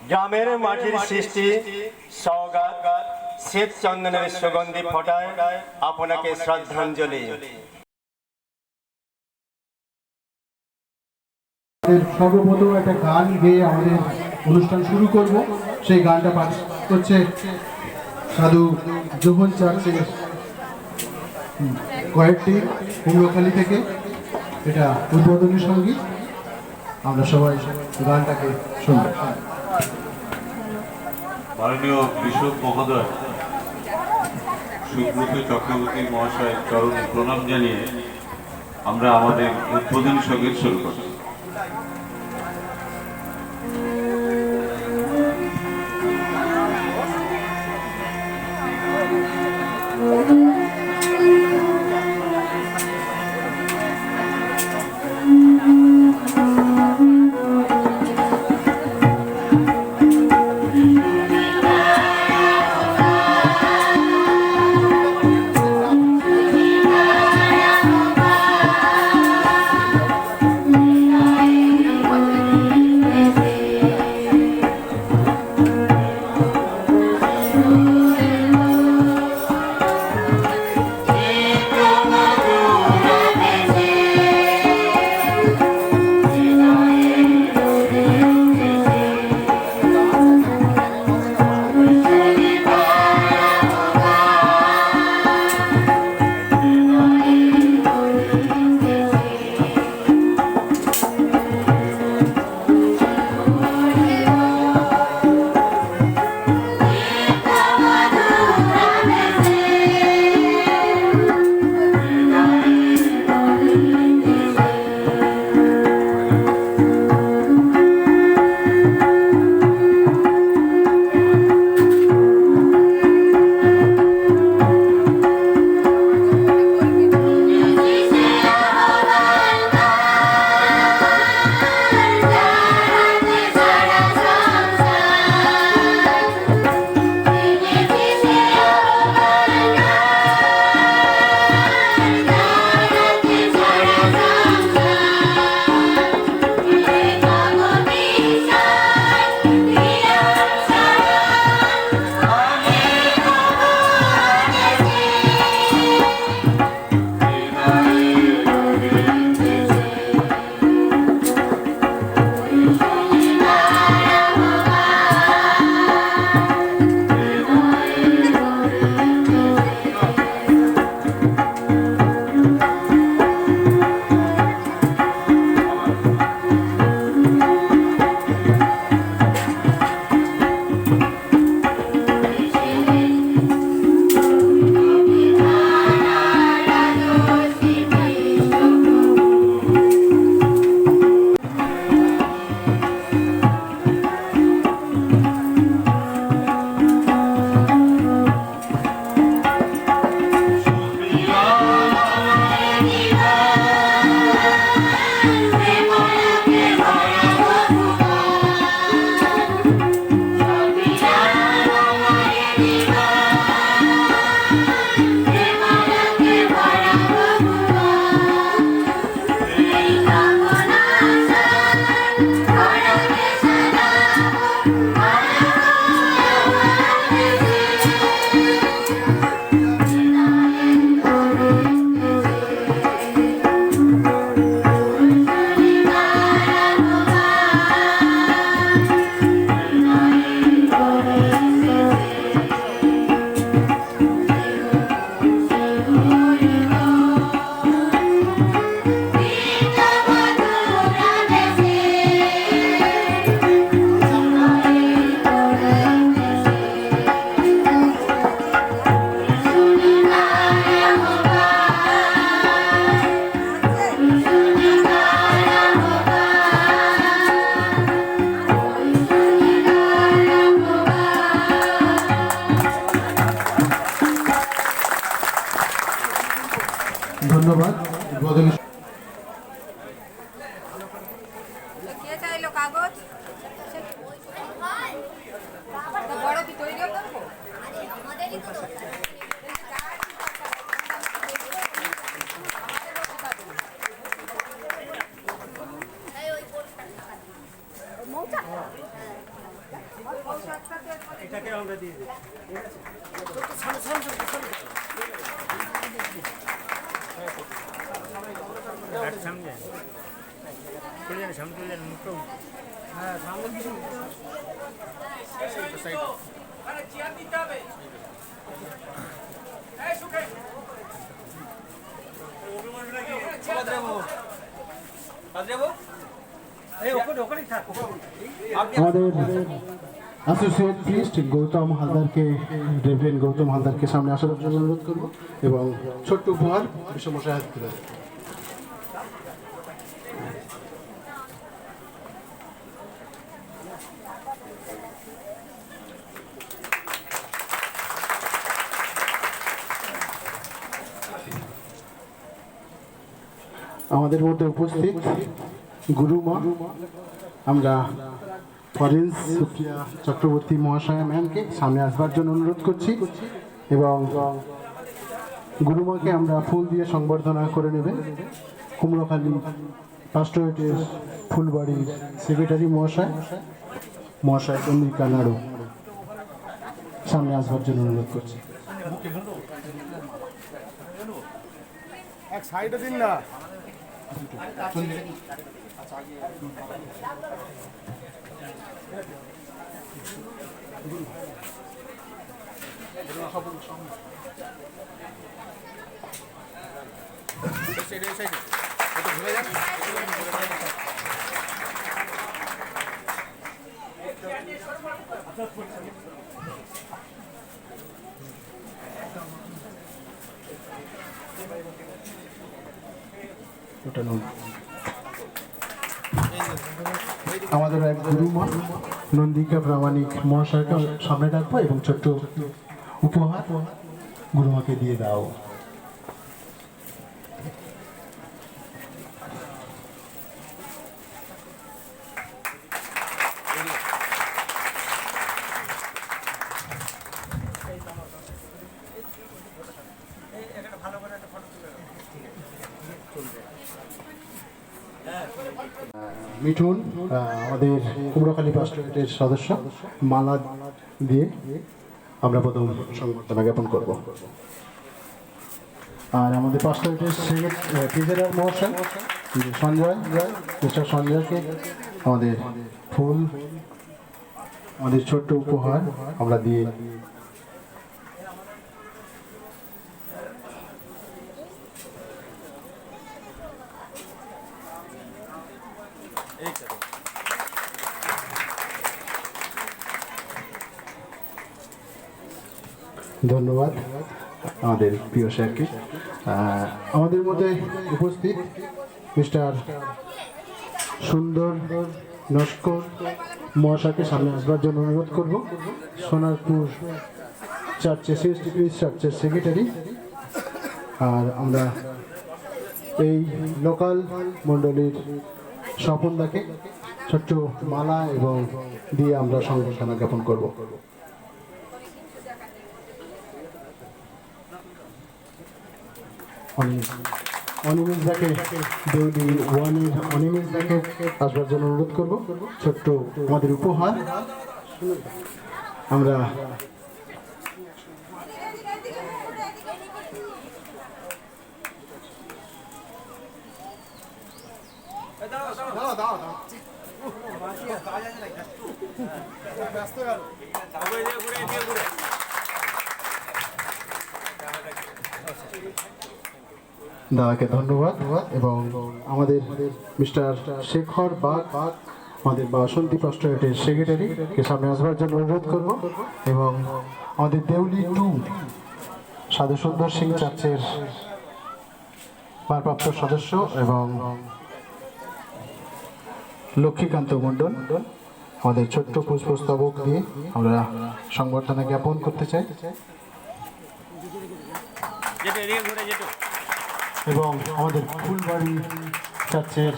গ্রামের মাটির সৃষ্টি সওগাত শ্বেত চন্দনের সুগন্ধি ফোটায় আপনাকে শ্রদ্ধাঞ্জলি। সর্বপ্রথম একটা গান গেয়ে আমাদের অনুষ্ঠান শুরু করব। সেই গানটা পাঠ করছে সাধু জোহন চার্চের কয়েকটি কুমড়োখালি থেকে। এটা উদ্বোধনী সঙ্গীত। আমরা সবাই গানটাকে শুনব। মাননীয় বিশপ মহোদয় সুব্রত চক্রবর্তী মহাশয় চরণে প্রণাম জানিয়ে আমরা আমাদের উদ্বোধনী সঙ্গীত শুরু করি। ধন্যবাদ। উদ্বোধনী এটাকে আমরা দিয়ে দিই। সামনে চলে যান, সামনে চলে যান, মুখটা হ্যাঁ সামনে কিছু সাইড আরে চেয়ার দিতে হবে এই সুখে অভিমান লাগি বাজরাবো এই ওখানেই থাক। আমাদের অ্যাসোসিয়েট প্রিস্ট গৌতম হালদারকে, রেভারেন্ড গৌতম হালদারকে সামনে আসার জন্য অনুরোধ করবো এবং ছোট্ট উপহার বিশ্বমশাই হাত তুলে দেবেন। আমাদের মধ্যে উপস্থিত গুরুমা, আমরা ফরেন্স সুপ্রিয়া চক্রবর্তী মহাশয়া ম্যামকে সামনে আসবার জন্য অনুরোধ করছি এবং গুরুমাকে আমরা ফুল দিয়ে সংবর্ধনা করে নেবেন। কুমড়োখালী পাস্টোরেটের ফুলবাড়ির সেক্রেটারি মহাশয় চন্দ্রিকা নাড়ু সামনে আসবার জন্য অনুরোধ করছি। এক সাইডে দিন না। আমাদের এক গুরুমা নন্দিকা প্রামাণিক মহাশয়কে সামনে রাখবো এবং ছোট্ট উপহার গুরুমাকে দিয়ে দাও। মিঠুন আমাদের কুমড়োখালী পাস্টোরেটের সদস্য, মালা দিয়ে আমরা প্রথম সংবর্ধনা জ্ঞাপন করব। আর আমাদের পাস্টোরেটের ট্রেজারার মহাশয় সঞ্জয়, মিস্টার সঞ্জয়কে আমাদের ফুল, আমাদের ছোট্ট উপহার আমরা দিয়ে ধন্যবাদ আমাদের প্রিয় স্যারকে। আমাদের মধ্যে উপস্থিত মিস্টার সুন্দর নস্কর মহাশয়কে সামনে আসবার জন্য অনুরোধ করব। সোনারপুর চার্চের চার্চের সেক্রেটারি। আর আমরা এই লোকাল মণ্ডলীর স্বপনদাকে ছোট্ট মালা এবং দিয়ে আমরা সংবর্ধনা জ্ঞাপন করব। অনিমেষ দাকে, দেউলি ওয়ানের অনিমেষ দাকে আসবার জন্য অনুরোধ করব। ছোট্ট আমাদের উপহার আমরা দাদাকে ধন্যবাদ এবং আমাদের মিস্টার শেখর বাগ, আমাদের বাসন্তী পাস্টোরেটের সেক্রেটারিকে সামনে আসবার জন্য অনুরোধ করব এবং আমাদের দেউলি 2 সাধু সুন্দর সিং চার্চের ভারপ্রাপ্ত সদস্য এবং লক্ষ্মীকান্ত মণ্ডল আমাদের ছোট্ট পুষ্পস্তবক দিয়ে আমরা সংবর্ধনা জ্ঞাপন করতে চাই এবং আমাদের ফুলবাড়ি চার্চের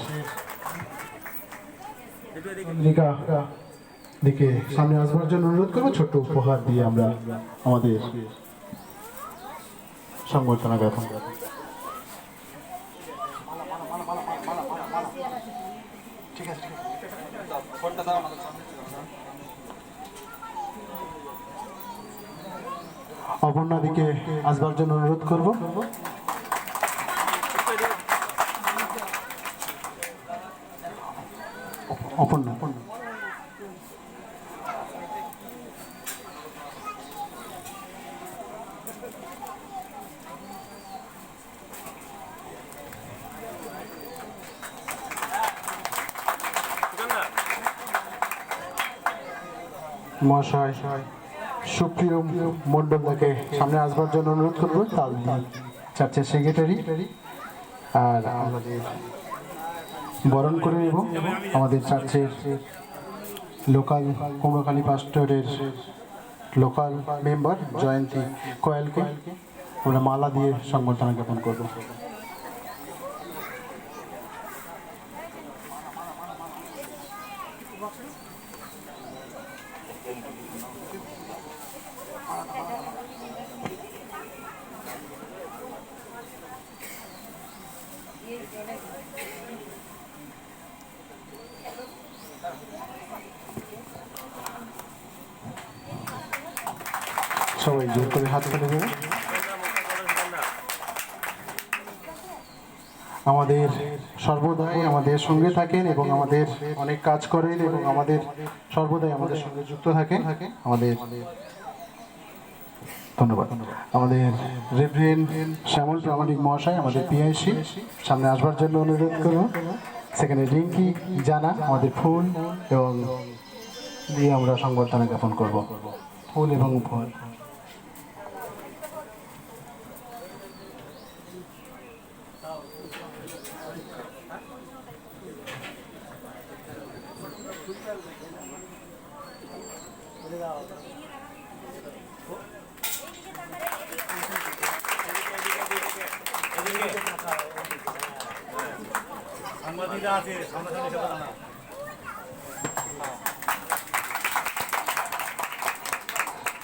দিকে সামনে আসবার জন্য অনুরোধ করবো। ছোট্ট উপহার দিয়ে আমরা আমাদের সংবর্ধনা জ্ঞাপন করব। ঠিক আছে। অপর্ণাদিকে আসবার জন্য অনুরোধ করব। অপর্ণা মহাশয় সুপ্রিয় মণ্ডলদাকে সামনে আসবার জন্য অনুরোধ করবো। তাল চার্চের সেক্রেটারি আর আমাদের বরণ করে নেব আমাদের চার্চের লোকাল কুমড়োখালী পাস্টরের লোকাল মেম্বার জয়ন্তী কোয়েলকে আমরা মালা দিয়ে সংবর্ধনা জ্ঞাপন করব। সবাই জোর করে হাত তুলে দেবে। আমাদের সর্বদাই আমাদের সঙ্গে থাকেন এবং আমাদের অনেক কাজ করেন এবং আমাদের সর্বদাই আমাদের সঙ্গে যুক্ত থাকেন। আমাদের ধন্যবাদ। আমাদের রেভারেন্ড শ্যামল প্রামাণিক মহাশয় আমাদের পিআইসি সামনে আসবার জন্য অনুরোধ করব। সেখানে রিঙ্কি জানা আমাদের ফুল এবং দিয়ে আমরা সংবর্ধনা জ্ঞাপন করব। ফুল এবং উপহার।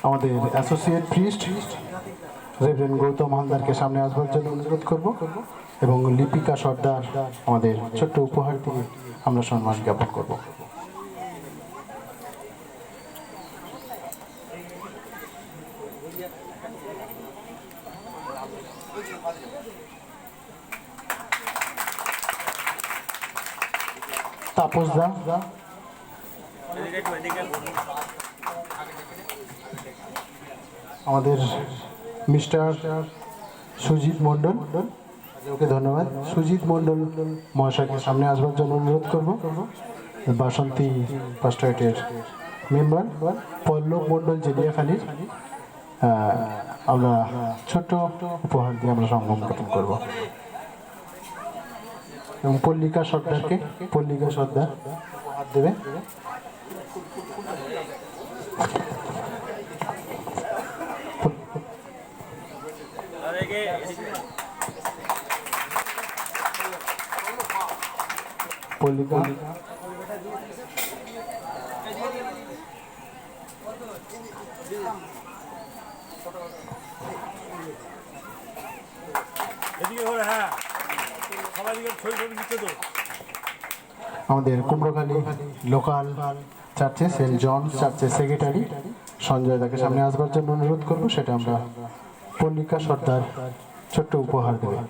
আমাদের অ্যাসোসিয়েট প্রিস্ট রেভারেন্ড গৌতম হালদারকে সামনে আসবার জন্য অনুরোধ করব এবং লিপিকা সর্দার আমাদের ছোট্ট উপহার দিয়ে আমরা সম্মান জ্ঞাপন করব। তাপস দা আমাদের মিস্টার সুজিত মণ্ডল, ওকে ধন্যবাদ। সুজিত মণ্ডল মহাশয়কে সামনে আসবার জন্য অনুরোধ করব। বাসন্তী পাস্টরেটের মেম্বার পল্লব মণ্ডল জেলিয়াখালীর আমরা ছোট্ট উপহার দিয়ে আমরা সংগম গঠন করব এবং পল্লিকা সর্দারকে পল্লিকা সর্দার হাত দেবে। পল্লিকা আমাদের কুমড়োখালী লোকাল চার্চে সেন্ট জন চার্চের সেক্রেটারি সঞ্জয় দাকে সামনে আসবার জন্য অনুরোধ করব। সেটা আমরা পল্লিকা সর্দার ছোট্ট উপহার দেবে।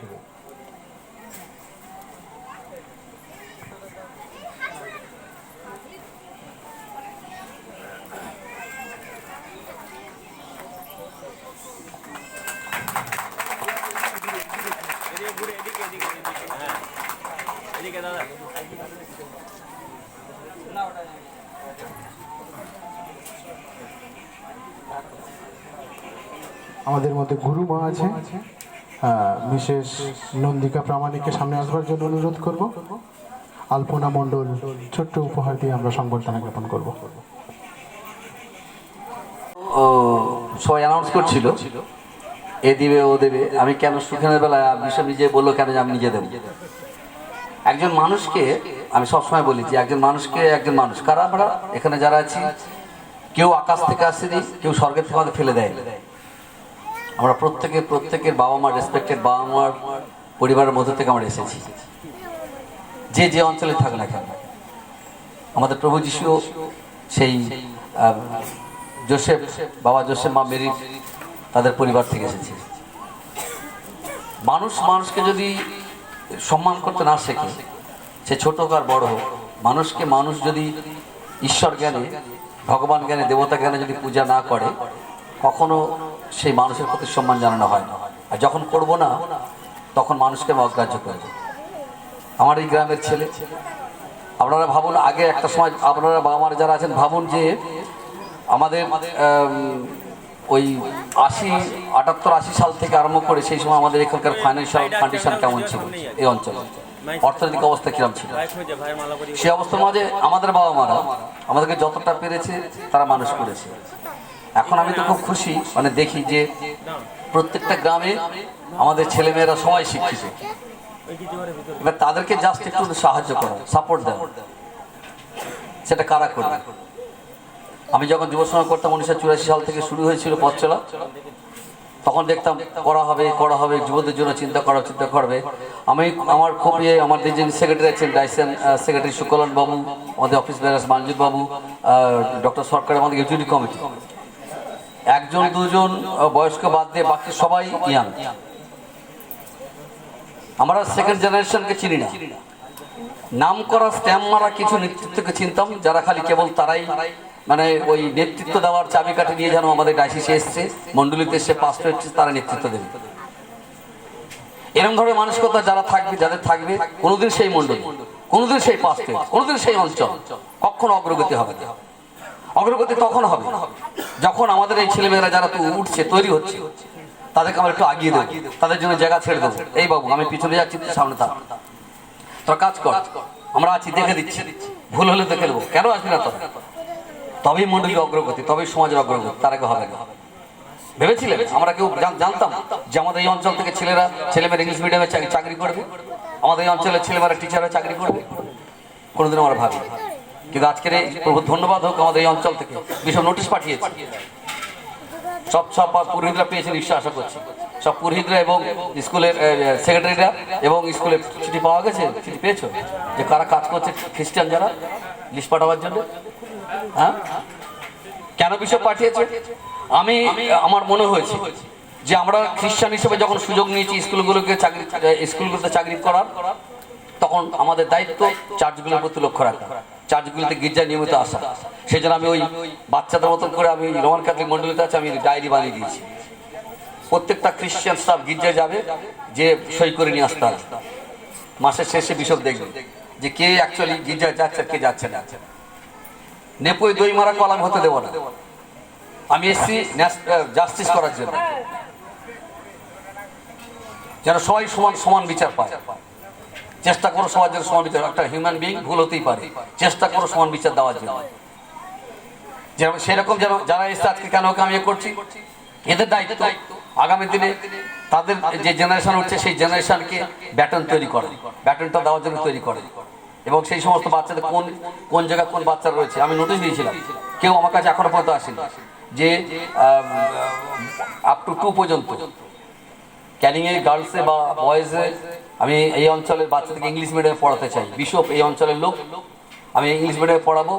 আমাদের মধ্যে গুরুমা আছে মিসেস নন্দিকা প্রামাণিককে সামনে আসবার জন্য অনুরোধ করব। আলপনা মণ্ডল ছোট্ট উপহার দিয়ে আমরা সংবর্ধনা জ্ঞাপন করব। সবাই অ্যানাউন্স করছিল এ দিবে ও দেবে, আমি কেন সুখানের বেলায় বিষয় নিজে বললো কেন যে আমি নিজে দেব। একজন মানুষকে আমি সবসময় বলি যে একজন মানুষকে একজন মানুষ কারা আমরা এখানে যারা আছি, কেউ আকাশ থেকে আসেনি, কেউ স্বর্গের থেকে আমাদের ফেলে দেয়। আমরা প্রত্যেকের বাবা মার রেসপেক্টেড বাবা মার পরিবারের মধ্যে থেকে আমরা এসেছি, যে অঞ্চলে থাক না কেন। আমাদের প্রভু যিশু সেই জোসেফ বাবা জোসেফ মা মেরির তাদের পরিবার থেকে এসেছে। মানুষ মানুষকে যদি সম্মান করতে না শেখে, সে ছোট হোক আর বড় হোক, মানুষকে মানুষ যদি ঈশ্বর জ্ঞানে, ভগবান জ্ঞানে, দেবতা জ্ঞানে যদি পূজা না করে, কখনো সেই মানুষের প্রতি সম্মান জানানো হয় না। আর যখন করব না, তখন মানুষকে আমি অগ্রাহ্য করব। আমার এই গ্রামের ছেলে, আপনারা ভাবুন, আগে একটা সময় আপনারা বাবা মারা যারা আছেন ভাবুন যে আমাদের ওই 78-80 সাল থেকে আরম্ভ করে সেই সময় আমাদের এখানকার ফাইন্যান্সিয়াল কন্ডিশন কেমন ছিল, এই অঞ্চলে অর্থনৈতিক অবস্থা কিরম ছিল। সেই অবস্থার মাঝে আমাদের বাবা মারা আমাদেরকে যতটা পেরেছে তারা মানুষ করেছে। এখন আমি তো খুব খুশি, মানে দেখি যে প্রত্যেকটা গ্রামে আমাদের ছেলেমেয়েরা সবাই শিক্ষিত। এবার তাদেরকে জাস্ট একটু সাহায্য করা, সাপোর্ট দেওয়া, সেটা কারা করবে? আমি যখন যুব সমাজ করতাম 1984 সাল থেকে শুরু হয়েছিল পথ চলা, তখন দেখতাম করা হবে যুবদের জন্য চিন্তা করবে। আমি আমার খুব আমাদের যিনি সেক্রেটারি আছেন, ডাইসেন সেক্রেটারি সুকলন বাবু, আমাদের অফিস ব্যারাস মঞ্জুর বাবু, ডক্টর সরকার, আমাদের এক্সিকিউটিভ কমিটি, একজন দুজন বয়স্ক বাদ দিয়ে বাকি সবাই ইয়াং। আমরা সেকেন্ড জেনারেশনকে চিনি না, নাম করা স্ট্যাম্প মারা কিছু নেতৃত্বকে চিনতাম, যারা খালি কেবল তারাই মানে ওই নেতৃত্ব দেওয়ার চাবিকাঠি নিয়ে যেন আমাদের ডাইসিসে এসছে, মন্ডলীতে এসে পাস্ট হচ্ছে, তারা নেতৃত্ব দেবে। এরকম ধরনের মানসিকতা যাদের থাকবে, কোনোদিন সেই মন্ডলী, কোনোদিন সেই পাস্ট, কোনোদিন সেই অঞ্চল কখনো অগ্রগতি হবে না। অগ্রগতি তখন হবে যখন আমাদের এই ছেলেমেয়েরা যারা উঠছে, তৈরি হচ্ছে, তাদেরকে আমরা একটু আগিয়ে দেবো, তাদের জন্য জায়গা ছেড়ে দেবো। এই বাবু, আমি পিছনে যাচ্ছি, সামনে থাক, তোরা কাজ কর, আমরা আছি, দেখে দিচ্ছি, ভুল হলে দেখে দেবো, কেন আসবি না তোরা? তবেই মন্ডলীর অগ্রগতি, তবেই সমাজের অগ্রগতি, তার আগে হবে না। ভেবেছিলেন আমরা কেউ জানতাম যে আমাদের এই অঞ্চল থেকে ছেলেমেয়েরা ইংলিশ মিডিয়ামে চাকরি করবে, আমাদের এই অঞ্চলের ছেলেমেয়েরা টিচাররা চাকরি করবে? কোনোদিন আমরা ভাবি। কিন্তু আজকের এই প্রভু ধন্যবাদ হোক, আমাদের এই অঞ্চল থেকে বিশাল নোটিশ পাঠিয়েছে, সব পুরোহিতরা পেয়েছে নিশ্চয়, আশা করছি সব পুরোহিতরা এবং স্কুলের সেক্রেটারিরা এবং স্কুলের চিঠি পাওয়া গেছে, চিঠি পেয়েছো যে কারা কাজ করছে খ্রিস্টান যারা, লিস্ট পাঠাবার জন্য। হ্যাঁ, কেন বিষয় পাঠিয়েছে? আমার মনে হয়েছে যে আমরা খ্রিস্টান হিসেবে যখন সুযোগ নিয়েছি স্কুলগুলোতে চাকরি করার, তখন আমাদের দায়িত্ব চার্চগুলোর প্রতি লক্ষ্য রাখা, চার্চগুলিতে গির্জায় নিয়মিত আসা। সেই জন্য আমি ওই বাচ্চাদের মতন করে আমি রোমান ক্যাথলিক মন্ডলীতে আছে, আমি ডায়েরি বানিয়ে দিয়েছি, প্রত্যেকটা খ্রিস্টান স্টাফ গির্জায় যাবে, যে সই করে নিয়ে আসতে হবে। মাসের শেষে বিশপ দেখবে যে কে অ্যাকচুয়ালি গির্জায় যাচ্ছে, কে যাচ্ছে না। নেপোয় দই মারা কলাম হতে দেব না। আমি এসছি জাস্টিস করার জন্য, যেন সবাই সমান বিচার পায়। চেষ্টা করো সবার জন্য সমান বিচার, একটা হিউম্যান বিং ভুল হতেই পারে, চেষ্টা করো সমান বিচার দেওয়ার জন্য। যেমন সেরকম যেন যারা এসছে আজকে, কেন ওকে আমি করছি, এদের দায়িত্ব আগামী দিনে তাদের যে জেনারেশন উঠছে সেই জেনারেশনকে ব্যাটন তৈরি করে, ব্যাটনটা দেওয়ার জন্য তৈরি করে। এবং সেই সমস্ত বাচ্চাদের কোন জায়গায় কোন বাচ্চারা রয়েছে, আমি নোটিশ দিয়েছিলাম, কেউ আমার কাছে এখনো পর্যন্ত আসেনি, যে আপ টু 2 পর্যন্ত ক্যানিংয়ে গার্লসে বা বয়েজে আমি এই অঞ্চলের বাচ্চাদেরকে ইংলিশ মিডিয়ামে পড়াতে চাই। বিশপ এই অঞ্চলের লোক, আমি ইংলিশ মিডিয়ামে পড়াবো,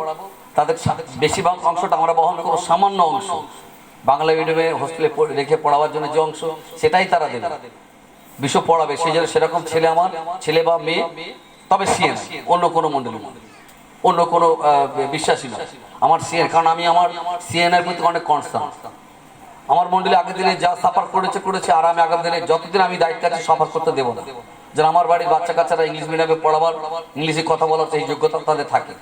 তাদের বেশিরভাগ অংশটা আমরা বহন করবো, সামান্য অংশ বাংলা মিডিয়ামে হোস্টেলে রেখে পড়াবার জন্য যে অংশ, সেটাই তারা দেবে, বিশপ পড়াবে। সেই জন্য সেরকম ছেলে বা মেয়ে, তবে সিএন, অন্য কোনো মন্ডলী, অন্য কোনো বিশ্বাসী নয়, আমার সিএন। কারণ আমি আমার সিএন এর প্রতি অনেক কনসার্ন। আমার মন্ডলী আগের দিনে যা সাফার করেছে, আর আমি আগামী দিনে যতদিন আমি দায়িত্ব আছি সাফার করতে দেবো না, যেন আমার বাড়ির বাচ্চা কাচ্চারা ইংলিশ মিডিয়ামে পড়াবার, ইংলিশে কথা বলার এই যোগ্যতা তাদের থাকে।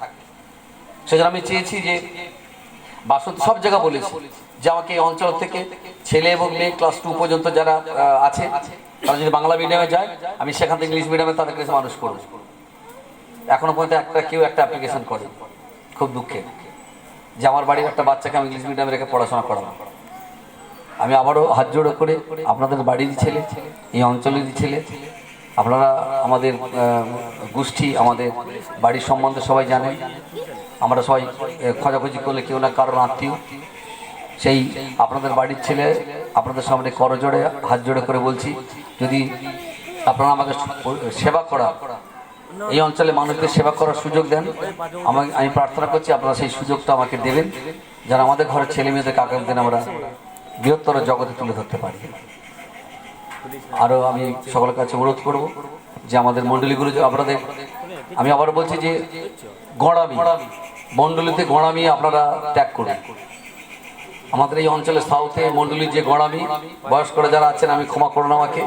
সেজন্য আমি চেয়েছি যে বাসন্তী সব জায়গা বলেছি যে আমাকে এই অঞ্চল থেকে ছেলে এবং মেয়ে ক্লাস 2 পর্যন্ত যারা আছে, তারা যদি বাংলা মিডিয়ামে যায়, আমি সেখান থেকে ইংলিশ মিডিয়ামে তাদেরকে মানুষ করবো। এখনো পর্যন্ত কেউ একটা অ্যাপ্লিকেশন করে, খুব দুঃখে, যে আমার বাড়ির একটা বাচ্চাকে আমি ইংলিশ মিডিয়ামে রেখে পড়াশোনা করাবো। আমি আবারও হাত জোড়ো করে, আপনাদের বাড়িরই ছেলে, এই অঞ্চলেরই ছেলে, আপনারা আমাদের গোষ্ঠী, আমাদের বাড়ির সম্বন্ধে সবাই জানেন, আমরা সবাই খোঁজাখুঁজি করলে কেউ না কারোর আত্মীয়। সেই আপনাদের বাড়ির ছেলে, আপনাদের সামনে করজোড়ে হাত জোড়ে করে বলছি, যদি আপনারা আমাকে সেবা করা, এই অঞ্চলে মানুষদের সেবা করার সুযোগ দেন, আমি প্রার্থনা করছি আপনারা সেই সুযোগটা আমাকে দেবেন, যারা আমাদের ঘরের ছেলে মেয়েদেরকে আগামী দিনে আমরা বৃহত্তর জগতে তুলে ধরতে পারি। আরও আমি সকলের কাছে অনুরোধ করব যে আমাদের মণ্ডলীগুলো যে আপনাদের, আমি আবার বলছি যে গড়ামি, মণ্ডলীতে গড়ামি আপনারা ত্যাগ করুন। আমাদের এই অঞ্চলের সাউথে মণ্ডলীর যে গড়ামি, বয়স্করা যারা আছেন আমি ক্ষমা করুন আমাকে,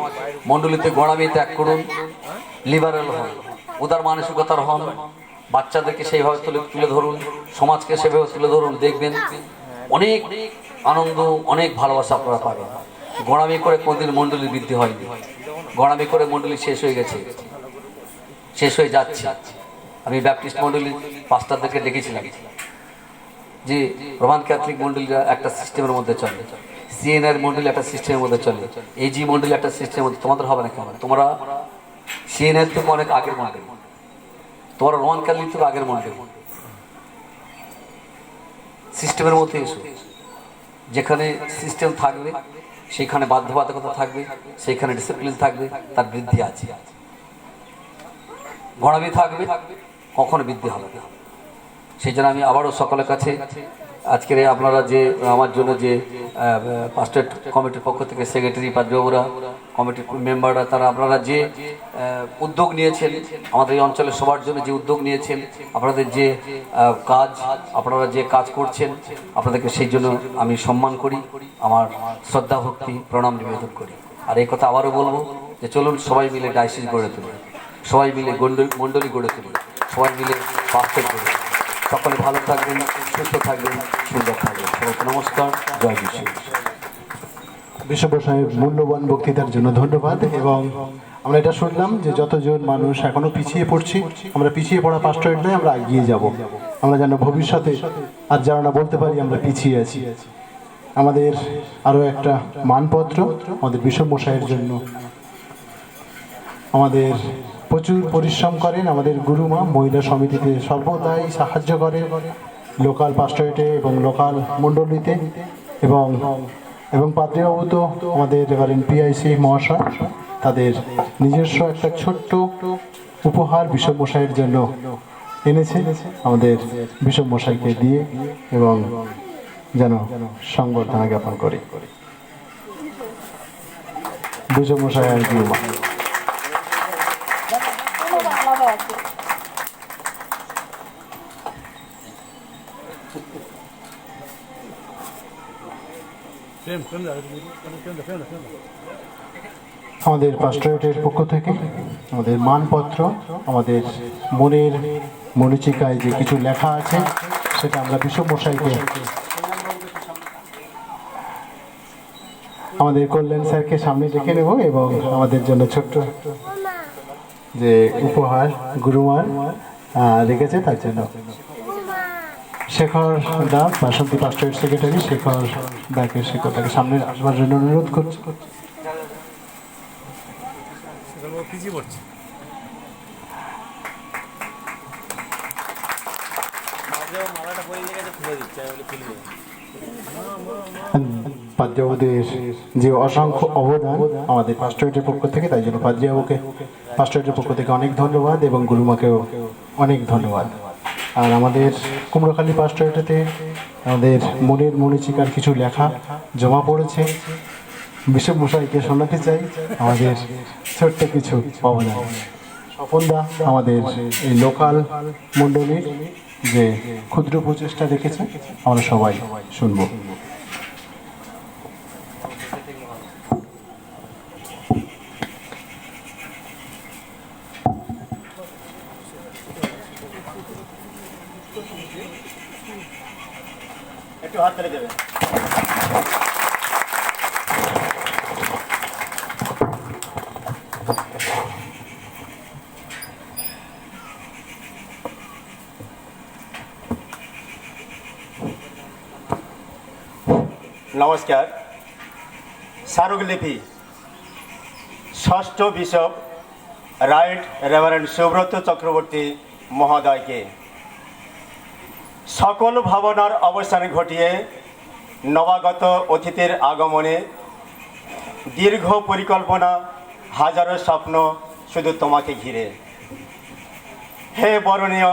মণ্ডলীতে গড়ামি ত্যাগ করুন, লিবারেল হন, উদার মানসিকতার হন, বাচ্চাদেরকে সেইভাবে তুলে ধরুন, সমাজকে সেভাবে তুলে ধরুন, দেখবেন অনেক আনন্দ, অনেক ভালোবাসা আপনারা পাবেন। গড়ামি করে কোনদিন মণ্ডলীর বৃদ্ধি হয়নি, গড়ামি করে মণ্ডলী শেষ হয়ে গেছে, শেষ হয়ে যাচ্ছে। আমি ব্যাপটিস্ট মণ্ডলীর পাস্টারদেরকে ডেকেছিলাম যে রোমান ক্যাথলিক মণ্ডলীরা একটা সিস্টেমের মধ্যে চলে, সিএনআর মণ্ডলী একটা সিস্টেমের মধ্যে চলে, এজি মণ্ডলী একটা সিস্টেমের মধ্যে, তোমাদের হবে না কেন? তোমরা সিএনআর থেকে অনেক আগের মণ্ডলী, তোমরা রোমান ক্যাথলিক থেকে আগের মণ্ডলী। সিস্টেমের মধ্যে এসো, যেখানে সিস্টেম থাকবে সেইখানে বাধ্যবাধকতা থাকবে, সেইখানে ডিসিপ্লিন থাকবে, তার বৃদ্ধি আছে। গড়ামি থাকবে, কখনো বৃদ্ধি হবে না। সেই জন্য আমি আবারও সকলের কাছে আজকের আপনারা যে আমার জন্য যে পাস্টেট কমিটির পক্ষ থেকে সেক্রেটারি পাদ্রবাবুরা, কমিটির মেম্বাররা, তারা আপনারা যে উদ্যোগ নিয়েছেন, আমাদের এই অঞ্চলের সবার জন্য যে উদ্যোগ নিয়েছেন, আপনাদের যে কাজ, আপনারা যে কাজ করছেন, আপনাদেরকে সেই জন্য আমি সম্মান করি, আমার শ্রদ্ধা ভক্তি প্রণাম নিবেদন করি। আর এই কথা আবারও বলবো যে চলুন সবাই মিলে ডায়াসিস গড়ে তুলি, সবাই মিলে মণ্ডলী গড়ে তুলি, সবাই মিলে পাস্টেট গড়ে তুলি। সকলে ভালো থাকবেন, সুস্থ থাকবেন, সুন্দর থাকবেন। সবাইকে নমস্কার, জয় বিশ্ব। বিশ্বব্য সাহেব মূল্যবান বক্তৃতার জন্য ধন্যবাদ। এবং আমরা এটা শুনলাম যে যতজন মানুষ এখনো পিছিয়ে পড়ছি, আমরা পিছিয়ে পড়া পাস্টরেট নয়, আমরা এগিয়ে যাব। আমরা যেন ভবিষ্যতে আর যারা না বলতে পারি আমরা পিছিয়ে আছি। আমাদের আরও একটা মানপত্র আমাদের বিশ্বব্য সাহেবের জন্য, আমাদের প্রচুর পরিশ্রম করেন আমাদের গুরুমা, মহিলা সমিতিতে সর্বদাই সাহায্য করেন, লোকাল পাস্টরেটে এবং লোকাল মণ্ডলীতে, এবং পাদ্রীবাবু তো আমাদের এবারের পিআইসি মহাশয়, তাদের নিজস্ব একটা ছোট্ট উপহার বিশ্বব্য সাহেবের জন্য এনেছে আমাদের বিশ্বব্য সাহেবকে দিয়ে, এবং যেন সংবর্ধনা জ্ঞাপন করে বিশ্বব্য সাহেব গুরুমা। আমাদের পাস্টরেটের পক্ষ থেকে আমাদের মানপত্র, আমাদের মনের মরিচিকায় যে কিছু লেখা আছে সেটা আমরা বিশ্বমশাইকে, আমাদের কল্যাণ স্যারকে সামনে রেখে নেব, এবং আমাদের জন্য ছোট্ট যে উপহার গুরুমার রেখেছে তার জন্য শেখর দা, বাসন্তী পাস্টরেট সেক্রেটারি শেখর দাকে, শেখরটাকে সামনে আসবার জন্য অনুরোধ করছি। পাদ্রীবাবুদের যে অসংখ্য অবদান আমাদের পাস্টরেটের পক্ষ থেকে, তাই জন্য পাদ্রীবাবুকে পাস্টরেটের পক্ষ থেকে অনেক ধন্যবাদ, এবং গুরুমাকেও অনেক ধন্যবাদ। আর আমাদের কুমড়োখালী পাস্টরেটেতে আমাদের মনের মরিচিকার কিছু লেখা জমা পড়েছে, বিশ্বমশাইকে শোনাতে চাই আমাদের ছোট্ট কিছু অবদান। স্বপনদা আমাদের এই লোকাল মণ্ডলীর যে ক্ষুদ্র প্রচেষ্টা রেখেছে, আমরা সবাই শুনব। একটু হাত তালি দেবেন। নমস্কার। স্মারকলিপি ষষ্ঠ bishop right reverend Subrata Chakraborty মহোদয়কে সকল ভাবনার অবসান ঘটিয়ে নবাগত অতিথির আগমনে দীর্ঘ পরিকল্পনা, হাজারো স্বপ্ন শুধু তোমাকে ঘিরে। হে বরণীয়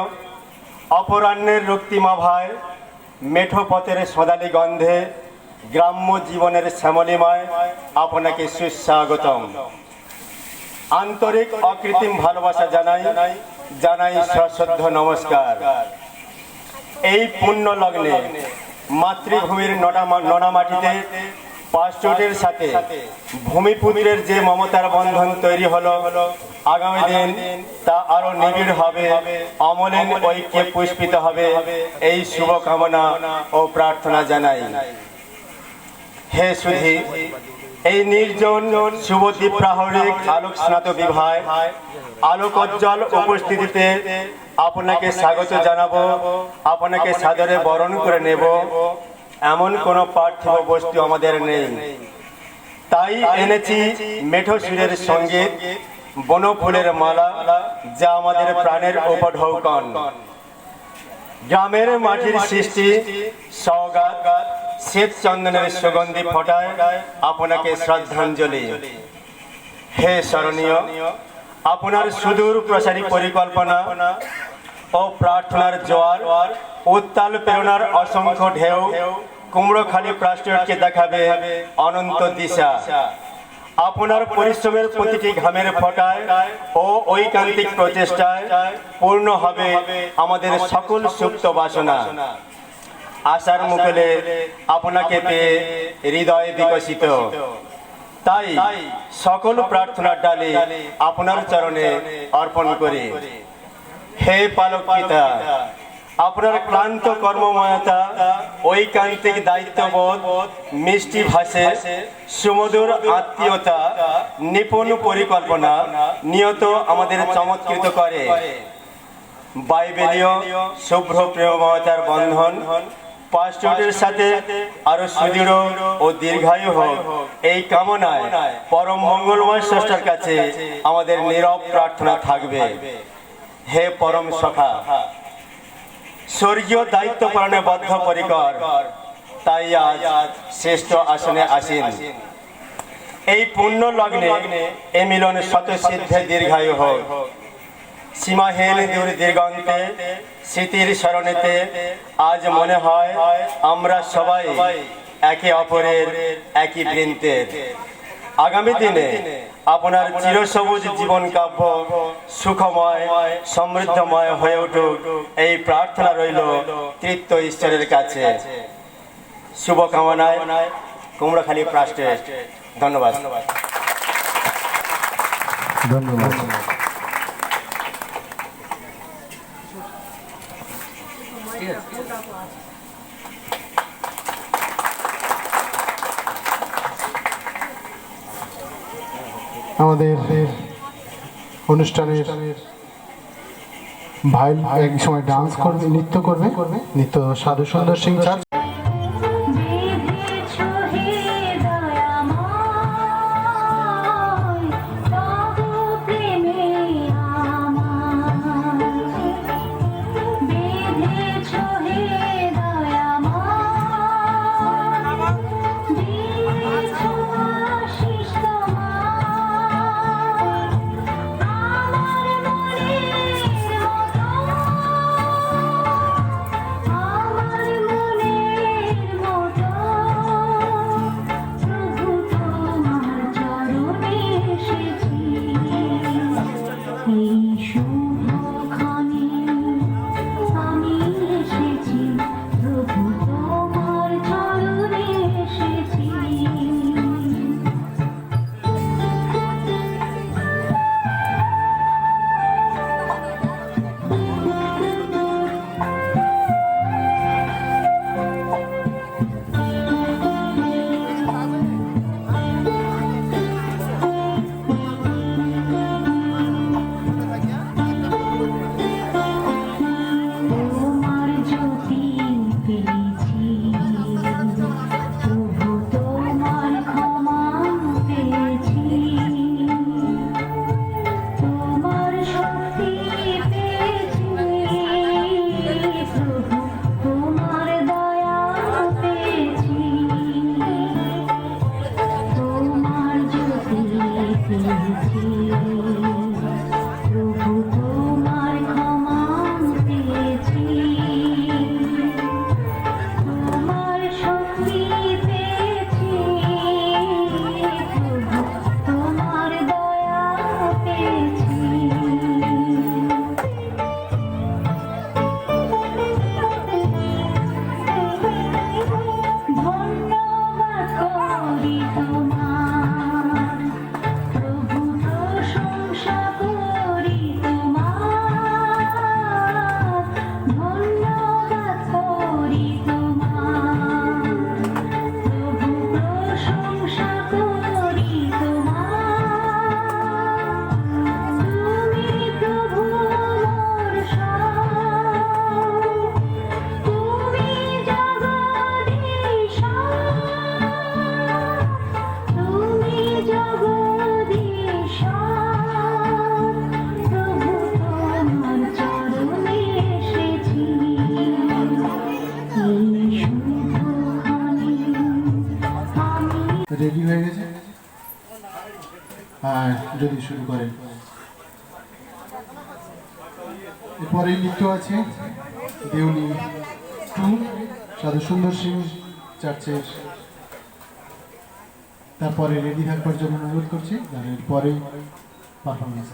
অপরাহ্নের রক্তিমাভায়, মেঠো পথের সোনালি গন্ধে গ্রাম্য জীবনের শ্যামলিমায় আপনাকে সুস্বাগতম। আন্তরিক অকৃত্রিম ভালোবাসা জানাই জানাই সশ্রদ্ধ নমস্কার। এই পুণ্য লগ্নে মাতৃভূমির ননামাটিতে পাঁচজোটের সাথে ভূমিপুত্রের যে মমতার বন্ধন তৈরি হলো, আগামী দিন তা আরো নিবিড় হবে, অমলিন ঐক্যে পুষ্পিত হবে, এই শুভকামনা ও প্রার্থনা জানাই। হে সুধী, এই নির্জন শুভদ্বীপ প্রাহরিক আলোক স্নাত বিভায় আলোকোজ্জ্বল উপস্থিতিতে আপনাকে স্বাগত জানাবো, আপনাকে সাদরে বরণ করে নেব। এমন কোনো পার্থিব বস্তু আমাদের নেই, তাই এনেছি মেঠো সুরের সঙ্গীত, বনফুলের মালা, যা আমাদের প্রাণের উপঢৌকন। গ্রামের মাটির সৃষ্টি সওগাত, শ্বেত চন্দনের সুগন্ধি ফোটায় আপনাকে শ্রদ্ধাঞ্জলি। হে স্মরণীয়, আপনার সুদূর প্রসারী পরিকল্পনা ও প্রার্থনার জোয়ার, উত্তাল প্রেরণার অসংখ্য ঢেউ কুমড়োখালি প্রাষ্ট্রকে দেখাবে অনন্ত দিশা। আপনার পরিশ্রমের প্রতিটি ঘামের ফোঁটায় ও ঐকান্তিক প্রচেষ্টায় পূর্ণ হবে আমাদের সকল সুপ্ত বাসনা। আশার মুকুলে আপনাকে পেয়ে হৃদয় বিকশিত, তাই সকল প্রার্থনার ডালি আপনার চরণে অর্পণ করি। হে পালক পিতা, আপনার ক্লান্ত কর্মময়তা, ঐকান্তিক দায়িত্ববোধ, মিষ্টি ভাষে, সুমধুর আত্মীয়তা, নিপুণ পরিকল্পনা নিয়ত আমাদের চমৎকৃত করে। বাইবেলীয় শুভ্র প্রেমময়তার বন্ধন পাঁচজোটের সাথে আরো সুদৃঢ় ও দীর্ঘায়ু হোক, এই কামনায় পরম মঙ্গলময় স্রষ্টার কাছে আমাদের নীরব প্রার্থনা থাকবে। হে পরম সখা, স্বর্গীয় দায়িত্ব পালনে বদ্ধপরিকর, তাই আজ শ্রেষ্ঠ আসনে আসীন। এই পুণ্য লগ্নে এ মিলন শতসিদ্ধে দীর্ঘায়ু হোক। সীমাহীন দূর দিগন্তে স্মৃতির স্মরণেতে আজ মনে হয় আমরা সবাই একে অপরের একই বৃন্তের। আগামী দিনে আপনার চিরসবুজ জীবন কাব্য সুখময় সমৃদ্ধময় হয়ে উঠুক, এই প্রার্থনা রইল তৃতীয় ঈশ্বরের কাছে। শুভকামনায় কুমড়োখালি প্রাষ্ট্রেট। ধন্যবাদ। ধন্যবাদ। আমাদের অনুষ্ঠানের ভাই এক সময় ডান্স করবে, নৃত্য করবে, নৃত্য সাধু সুন্দর সিং চার। আমার মনে রেডি হয়ে গেছে, আর যদি শুরু করেন। এরপরেই নৃত্য আছে দেউলি 2 সাধু সুন্দর সিং চার্চের। তারপরে রেডি থাকবার জন্য অনুরোধ করছি, আর এরপরেই পারফরমেন্স।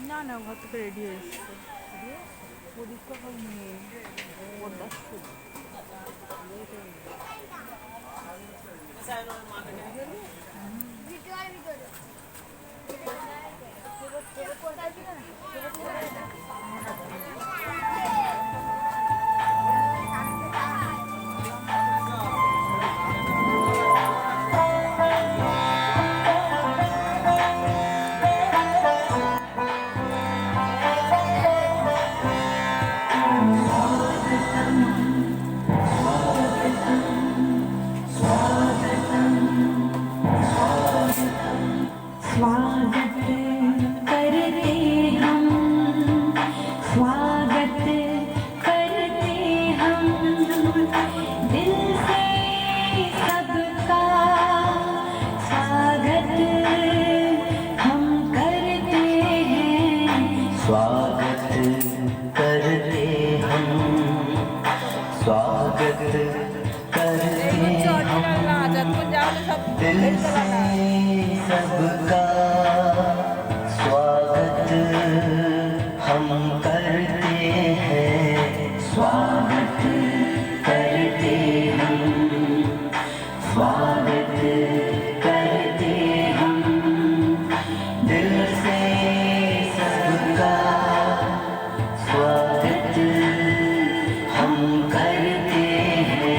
না না ঘর থেকে রেডি হয়ে এসছে, পরীক্ষা হয়নি स्वागत करते हम, स्वागत करते हम, दिल से सबका स्वागत हम करते हैं। स्वागत करते हम, स्वागत करते हम, दिल से सबका स्वागत हम करते हैं। स्वागत करते हम, स्वागत करते हम, दिल से सबका स्वागत हम करते हैं।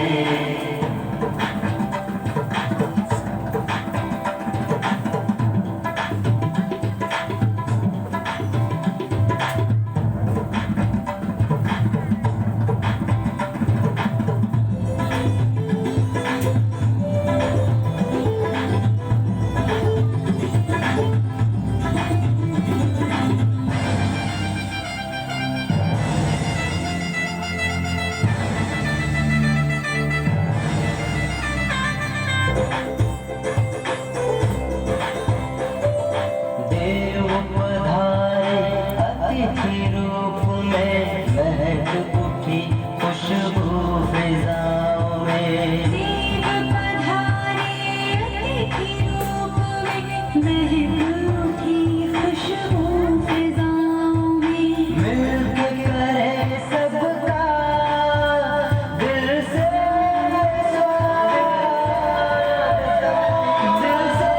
देव पधारे अतिथि रूप में, महक उठी खुशबू फिजाओं में। देव पधारे अतिथि रूप में, महक उठी खुशबू फिजाओं में। मिलके करे सबका दिल से स्वागत, दिल से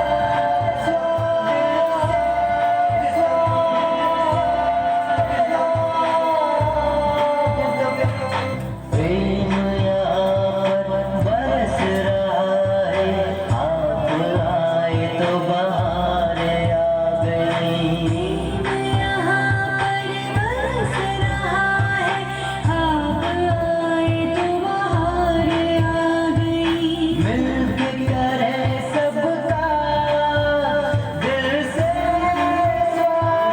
प्रेम यहाँ पर बरस रहा है, आप आए तो बहार आ गई। यहाँ पर बरस रहा है, आप आए तो बहार आ गई। मिलके करे सबका दिल से स्वागत,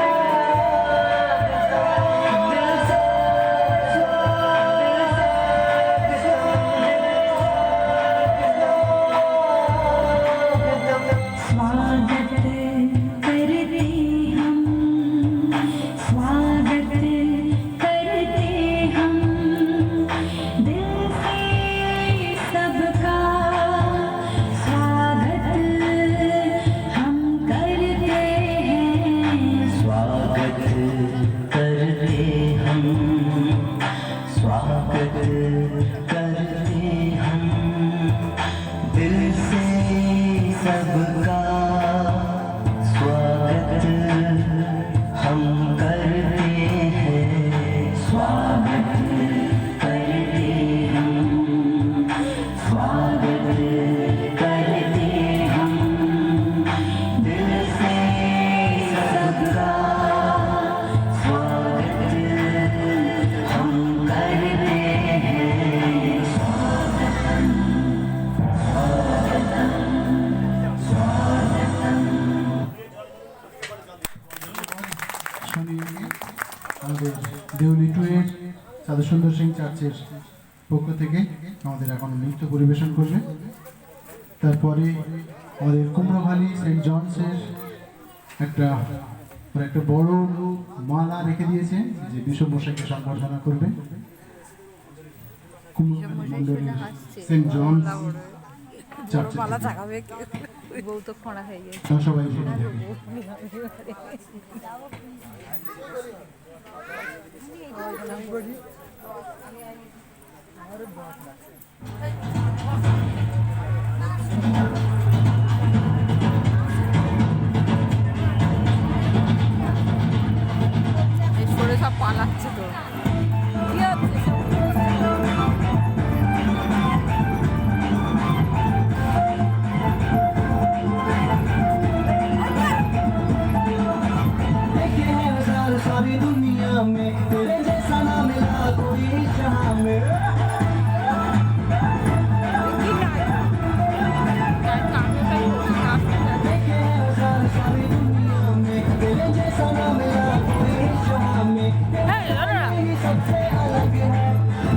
दिल से स्वागत करते हम, स्वागत करते हम, दिल से सबका स्वागत हम करते हैं। स्वागत करते हम, स्वागत करते हम, दिल से सबका स्वागत हम करते हैं। स्वागत करते हम, स्वागत करते हम, दिल से सबका स्वागत हम करते हैं। स्वागतम, स्वागतम, स्वागतम। ইউনিয়নকে আমাদের দেউলি 2 এর সাধু সুন্দর সিং চার্চের পক্ষ থেকে আমাদের এখন নৃত্য পরিবেশন করবে। তারপরে আমাদের কুমড়োখালী সেন্ট জনসের একটা বড় মালা রেখে দিয়েছে যে বিশপ মশাইকে সম্বর্ধনা করবে। কুমড়োখালী মন্ডলী সেন্ট জন চার্চের বউ তো খোঁড়া হয়ে গেছে। সবাই রেডি থাকে। সরে সব পালাচ্ছে তো কি হচ্ছে सारी दुनिया में तेरे जैसा ना मिला कोई जहां में सारी दुनिया में तेरे जैसा ना मिला कोई जहां में सबसे अलग है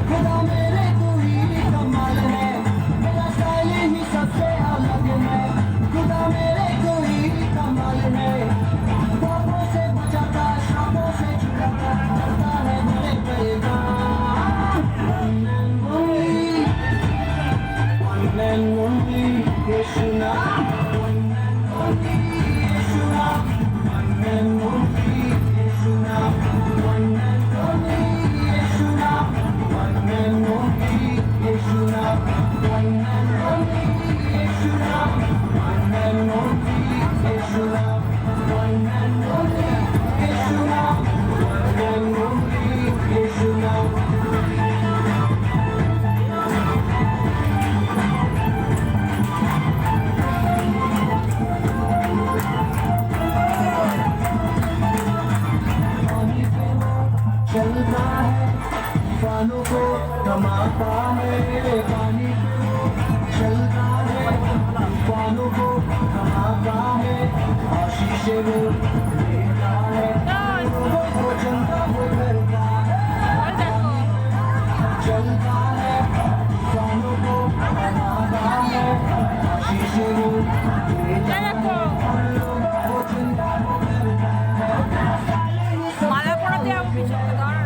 खुदा मेरे कोई कमाल है मेरा स्टाइल ही सबसे अलग है खुदा मेरे कोई कमाल है बाबों से बचाता शामों से छुड़ाता करता है बड़े परेशान one and only Yeshua one and only Yeshua one and only Yeshua one and only Yeshua one and only Yeshua one and only Yeshua one and only Yeshua one and only Yeshua one and only Yeshua चलता है तूफानों को थमाता है पानी चलता है तूफानों को थमाता है आशीषे वो लेता है वो चलता वो करता है चलता है तूफानों को थमाता है आशीषे वो लेता है वो चलता वो करता है মালা পড়াতে যাবো পিছনে দাঁড়া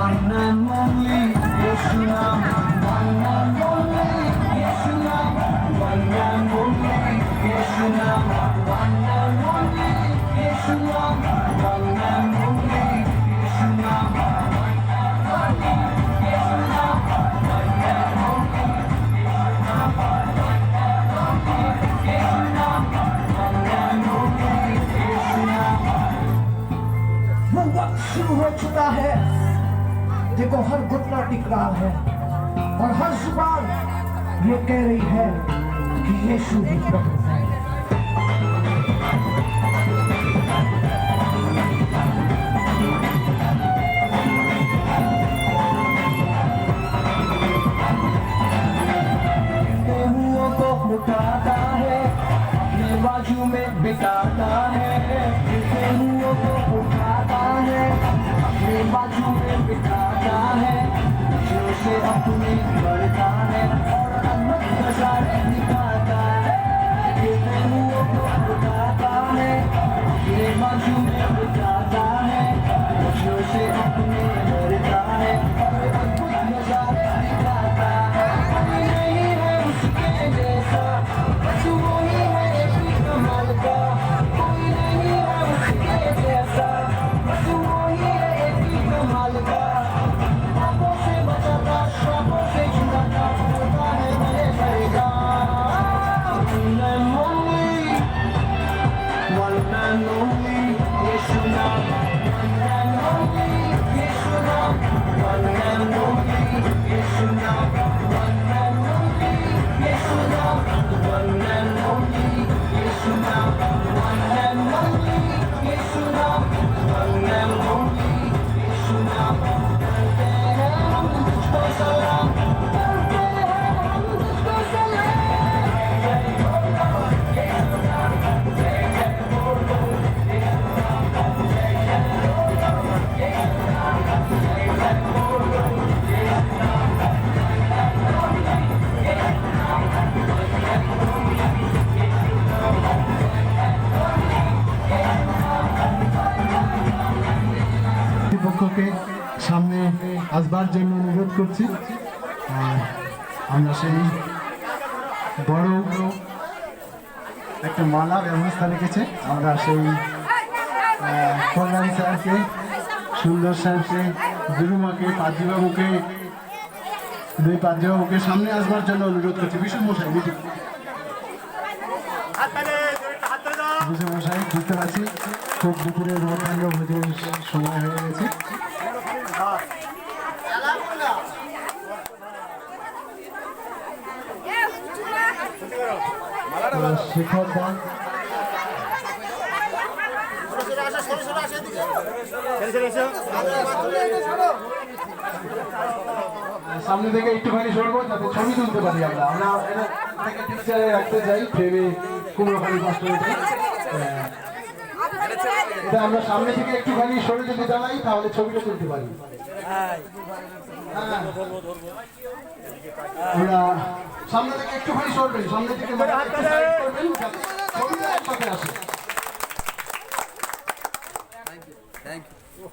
One and only Yeshua, one and only Yeshua, one and only Yeshua, one and only Yeshua, one and only Yeshua, one and only Yeshua, one and only Yeshua, one and only Yeshua. वो वक्त शुरू हो चुका है देखो हर घुटना टिक रहा है और हर जुबान ये कह रही है कि यीशु ही प्रभु है हुओं को उठाता है अपने बाजू में बिठाता है हुओं को उठाता है अपने बाजू में बिठाता है जो से अपने बढ़ता है और अनंत नजारे दिखाता है हुओं को उठाता है अपने बाजू में बिठाता है जो से अपने बढ़ता है और अद्भुत नजारे दिखाता है कोई नहीं है उसके जैसा बस वही है एक ही कमाल का कोई नहीं है उसके जैसा बस वही है एक ही कमाल का पापों से बचाता श्रापों से छुड़ाता होता है बड़े बड़े সবাইকে সামনে আসবার জন্য অনুরোধ করছি। আর আমরা সেই বড় একটা মালা ব্যবস্থা রেখেছে, আমরা সেই কল্যাণ স্যারকে, সুন্দর স্যারকে, গুরুমাকে, পাদ্রীবাবুকে, দুই পাদ্রীবাবুকে সামনে আসবার জন্য অনুরোধ করছি। বিশু মশাই, বিশু মশাই, বুঝতে পারছি খুব দুপুরের মধ্যাহ্ন ভোজের সময় হয়ে গেছে। শেখর দা, সামনে থেকে একটুখানি সরবো যাতে ছবি তুলতে পারি। আমরা এটাকে টিচারে রাখতে চাই, ফ্রেমে কুমড়োখানি কষ্ট হয়েছে। এটা আমরা সামনে থেকে একটুখানি সরে যদি দাঁড়াই তাহলে ছবিটা তুলতে পারি। আমরা সামনে থেকে একটুখানি সরবেন, সামনে থেকে একটু সাইড করবেন যাতে ছবিটা একসাথে আসে। Thank you.